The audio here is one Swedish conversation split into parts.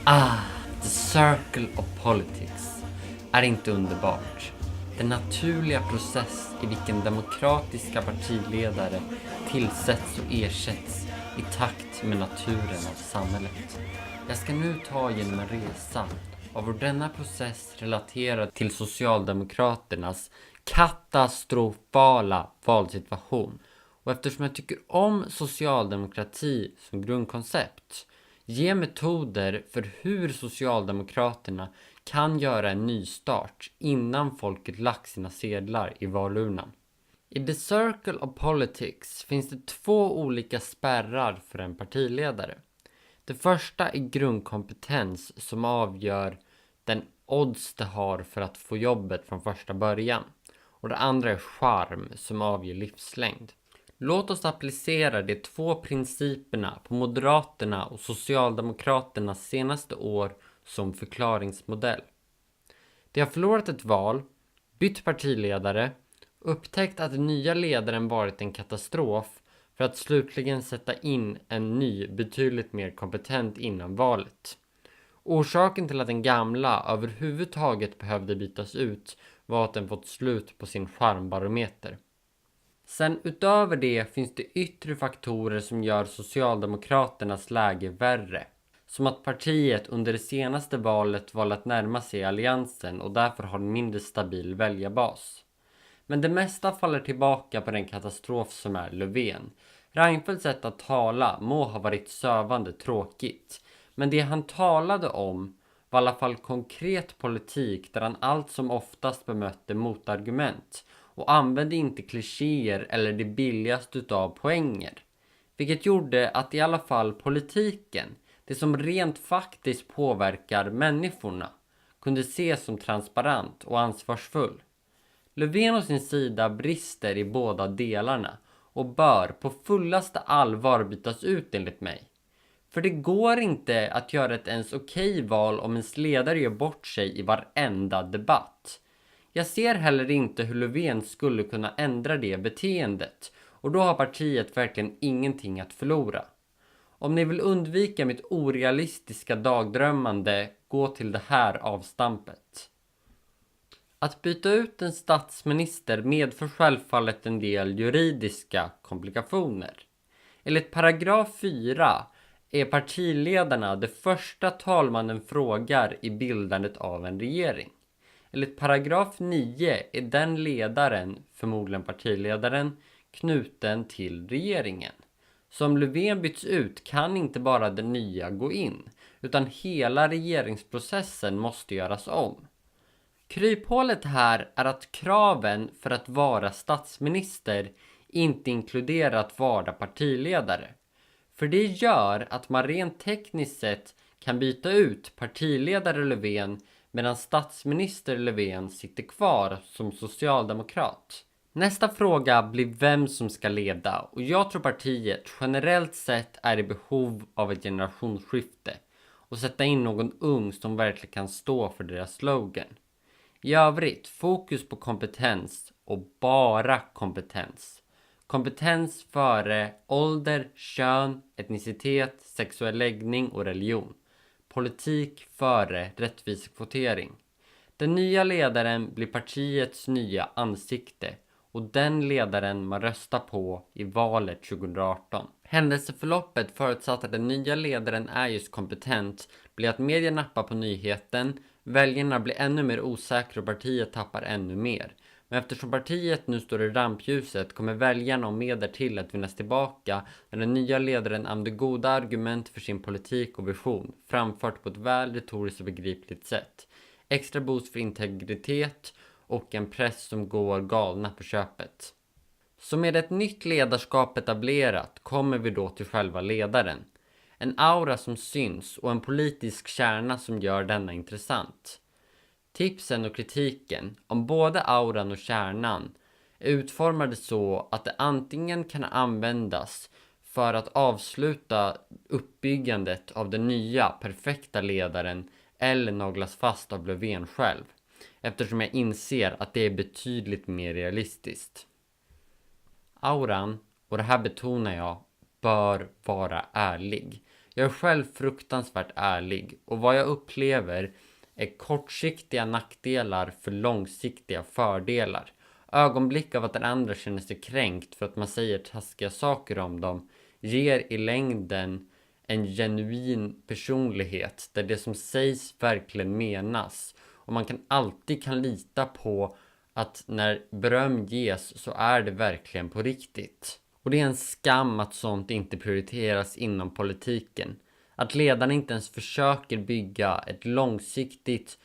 The circle of politics är inte underbart. Den naturliga process i vilken demokratiska partiledare tillsätts och ersätts i takt med naturen av samhället. Jag ska nu ta genom en resa av hur denna process relaterar till Socialdemokraternas katastrofala valsituation. Och eftersom jag tycker om socialdemokrati som grundkoncept, ge metoder för hur Socialdemokraterna kan göra en nystart innan folket lagt sina sedlar i valurnan. I The Circle of Politics finns det 2 olika spärrar för en partiledare. Det första är grundkompetens som avgör den odds det har för att få jobbet från första början. Och det andra är charm som avgör livslängd. Låt oss applicera de 2 principerna på Moderaterna och Socialdemokraternas senaste år som förklaringsmodell. De har förlorat ett val, bytt partiledare, upptäckt att den nya ledaren varit en katastrof för att slutligen sätta in en ny, betydligt mer kompetent innan valet. Orsaken till att den gamla överhuvudtaget behövde bytas ut var att den fått slut på sin charmbarometer. Sen utöver det finns det yttre faktorer som gör Socialdemokraternas läge värre. Som att partiet under det senaste valet valde att närma sig alliansen och därför har en mindre stabil väljarbas. Men det mesta faller tillbaka på den katastrof som är Löfven. Reinfeldts sätt att tala må ha varit sövande tråkigt. Men det han talade om var i alla fall konkret politik där han allt som oftast bemötte motargument och använde inte klichéer eller det billigaste utav poänger. Vilket gjorde att i alla fall politiken, det som rent faktiskt påverkar människorna, kunde ses som transparent och ansvarsfull. Löfven å sin sida brister i båda delarna och bör på fullaste allvar bytas ut enligt mig. För det går inte att göra ett ens okej val om ens ledare gör bort sig i varenda debatt. Jag ser heller inte hur Löfven skulle kunna ändra det beteendet och då har partiet verkligen ingenting att förlora. Om ni vill undvika mitt orealistiska dagdrömmande, gå till det här avstampet. Att byta ut en statsminister medför självfallet en del juridiska komplikationer. Enligt paragraf 4 är partiledarna det första talmannen frågar i bildandet av en regering. Enligt paragraf 9 är den ledaren, förmodligen partiledaren, knuten till regeringen. Så om Löfven byts ut kan inte bara den nya gå in, utan hela regeringsprocessen måste göras om. Kryphålet här är att kraven för att vara statsminister inte inkluderar att vara partiledare. För det gör att man rent tekniskt sett kan byta ut partiledare Löfven medan statsminister Löfven sitter kvar som socialdemokrat. Nästa fråga blir vem som ska leda och jag tror partiet generellt sett är i behov av ett generationsskifte och sätta in någon ung som verkligen kan stå för deras slogan. I övrigt fokus på kompetens och bara kompetens. Kompetens före ålder, kön, etnicitet, sexuell läggning och religion. Politik före rättvisekvotering. Den nya ledaren blir partiets nya ansikte och den ledaren man röstar på i valet 2018. Händelseförloppet förutsatt att den nya ledaren är just kompetent blir att media nappar på nyheten, väljarna blir ännu mer osäkra och partiet tappar ännu mer. Men eftersom partiet nu står i rampljuset kommer väljarna och med till att vinnas tillbaka när den nya ledaren använder goda argument för sin politik och vision framfört på ett väl retoriskt och begripligt sätt. Extra boost för integritet och en press som går galna på köpet. Så med ett nytt ledarskap etablerat kommer vi då till själva ledaren. En aura som syns och en politisk kärna som gör denna intressant. Tipsen och kritiken om både auran och kärnan är utformade så att det antingen kan användas för att avsluta uppbyggandet av den nya perfekta ledaren eller naglas fast av Löfven själv. Eftersom jag inser att det är betydligt mer realistiskt. Auran, och det här betonar jag, bör vara ärlig. Jag är själv fruktansvärt ärlig och vad jag upplever är kortsiktiga nackdelar för långsiktiga fördelar. Ögonblick av att den andra känner sig kränkt för att man säger taskiga saker om dem ger i längden en genuin personlighet där det som sägs verkligen menas. Och man alltid kan lita på att när beröm ges så är det verkligen på riktigt. Och det är en skam att sånt inte prioriteras inom politiken. Att ledarna inte ens försöker bygga ett långsiktigt,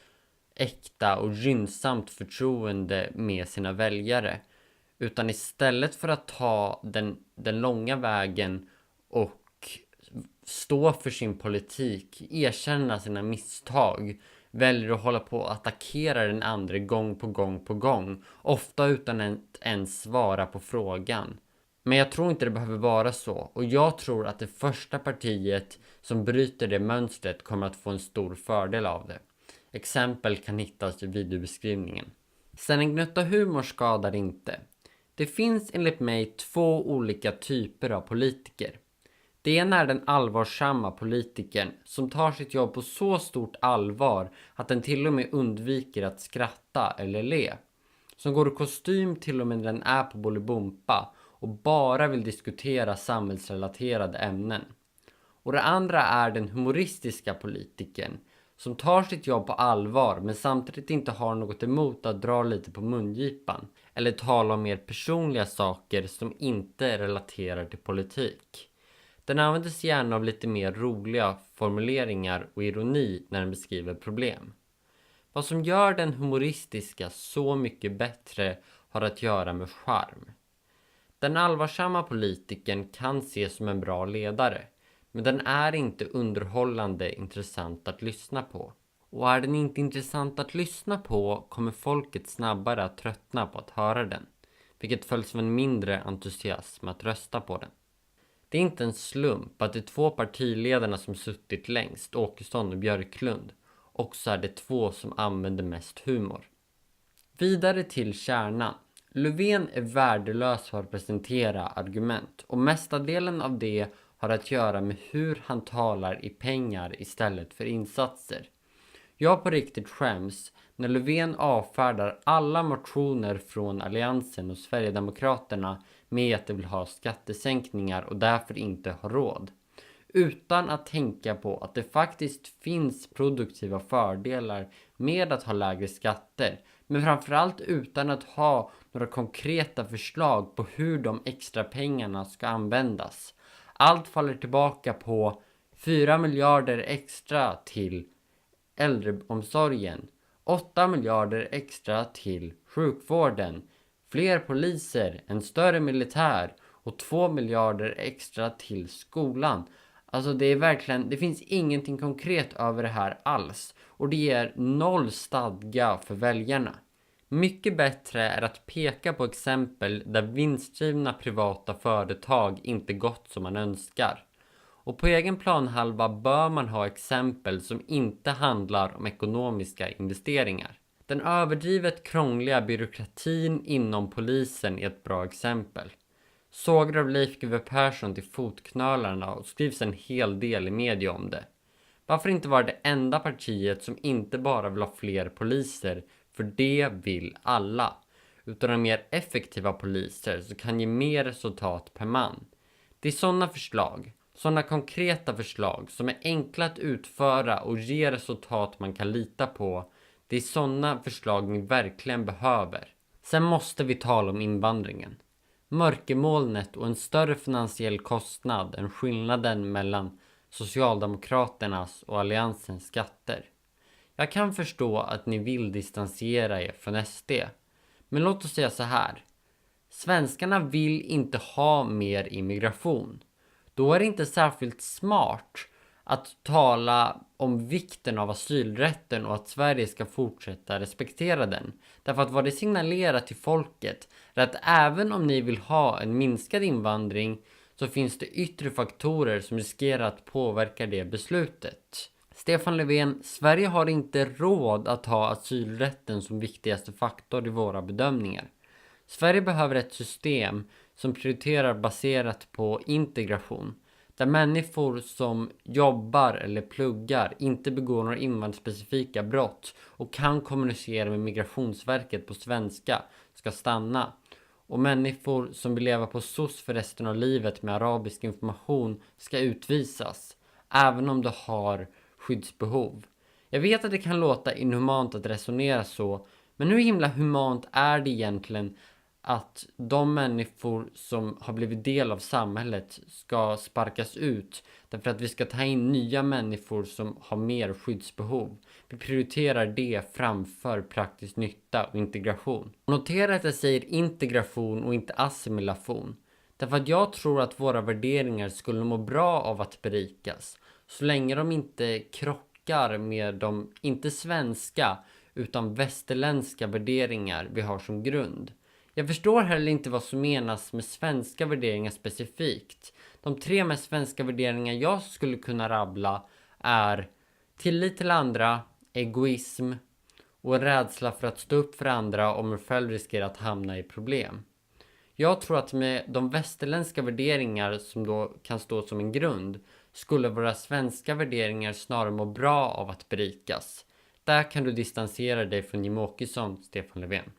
äkta och gynnsamt förtroende med sina väljare. Utan istället för att ta den långa vägen och stå för sin politik, erkänna sina misstag, väljer att hålla på att attackera den andra gång på gång, ofta utan att ens svara på frågan. Men jag tror inte det behöver vara så, och jag tror att det första partiet som bryter det mönstret kommer att få en stor fördel av det. Exempel kan hittas i videobeskrivningen. Sen en gnutta humor skadar inte. Det finns enligt mig 2 olika typer av politiker. Det ena är den allvarsamma politikern som tar sitt jobb på så stort allvar att den till och med undviker att skratta eller le. Som går i kostym till och med när den är på Bolibompa och bara vill diskutera samhällsrelaterade ämnen. Och det andra är den humoristiska politikern som tar sitt jobb på allvar men samtidigt inte har något emot att dra lite på mungipan eller tala om mer personliga saker som inte relaterar till politik. Den användes gärna av lite mer roliga formuleringar och ironi när den beskriver problem. Vad som gör den humoristiska så mycket bättre har att göra med charm. Den allvarsamma politikern kan ses som en bra ledare, men den är inte underhållande intressant att lyssna på. Och är den inte intressant att lyssna på kommer folket snabbare att tröttna på att höra den, vilket följs av en mindre entusiasm att rösta på den. Det är inte en slump att de 2 partiledarna som suttit längst, Åkesson och Björklund, också är de 2 som använder mest humor. Vidare till kärnan. Löfven är värdelös för att presentera argument och mestadelen av det har att göra med hur han talar i pengar istället för insatser. Jag på riktigt skäms när Löfven avfärdar alla motioner från Alliansen och Sverigedemokraterna med att de vill ha skattesänkningar och därför inte har råd. Utan att tänka på att det faktiskt finns produktiva fördelar med att ha lägre skatter. Men framförallt utan att ha några konkreta förslag på hur de extra pengarna ska användas. Allt faller tillbaka på 4 miljarder extra till äldreomsorgen, 8 miljarder extra till sjukvården, fler poliser, en större militär och 2 miljarder extra till skolan. Alltså det finns ingenting konkret över det här alls och det ger 0 stadga för väljarna. Mycket bättre är att peka på exempel där vinstdrivna privata företag inte gått som man önskar. Och på egen planhalva bör man ha exempel som inte handlar om ekonomiska investeringar. Den överdrivet krångliga byråkratin inom polisen är ett bra exempel. Sågar av Leif GW Persson till fotknölarna och skrivs en hel del i media om det. Varför inte vara det enda partiet som inte bara vill ha fler poliser, för det vill alla, utan ha mer effektiva poliser som kan ge mer resultat per man. Det är sådana konkreta förslag som är enkla att utföra och ger resultat man kan lita på. Det är sådana förslag ni verkligen behöver. Sen måste vi tala om invandringen. Mörkermolnet och en större finansiell kostnad än skillnaden mellan Socialdemokraternas och Alliansens skatter. Jag kan förstå att ni vill distansera er från SD. Men låt oss säga så här. Svenskarna vill inte ha mer immigration. Då är det inte särskilt smart att tala om vikten av asylrätten och att Sverige ska fortsätta respektera den. Därför att vad det signalerar till folket är att även om ni vill ha en minskad invandring så finns det yttre faktorer som riskerar att påverka det beslutet. Stefan Löfven, Sverige har inte råd att ha asylrätten som viktigaste faktor i våra bedömningar. Sverige behöver ett system som prioriterar baserat på integration. Där människor som jobbar eller pluggar inte begår några invandrarspecifika brott och kan kommunicera med Migrationsverket på svenska ska stanna. Och människor som vill leva på SOS för resten av livet med arabisk information ska utvisas, även om de har skyddsbehov. Jag vet att det kan låta inhumant att resonera så, men hur himla humant är det egentligen att de människor som har blivit del av samhället ska sparkas ut därför att vi ska ta in nya människor som har mer skyddsbehov? Vi prioriterar det framför praktisk nytta och integration. Notera att jag säger integration och inte assimilation. Därför att jag tror att våra värderingar skulle må bra av att berikas, så länge de inte krockar med de inte svenska utan västerländska värderingar vi har som grund. Jag förstår heller inte vad som menas med svenska värderingar specifikt. De 3 mest svenska värderingar jag skulle kunna rabbla är tillit till andra, egoism och en rädsla för att stå upp för andra om man själv riskerar att hamna i problem. Jag tror att med de västerländska värderingar som då kan stå som en grund skulle våra svenska värderingar snarare må bra av att berikas. Där kan du distansera dig från Jimmie Åkesson, Stefan Löfven.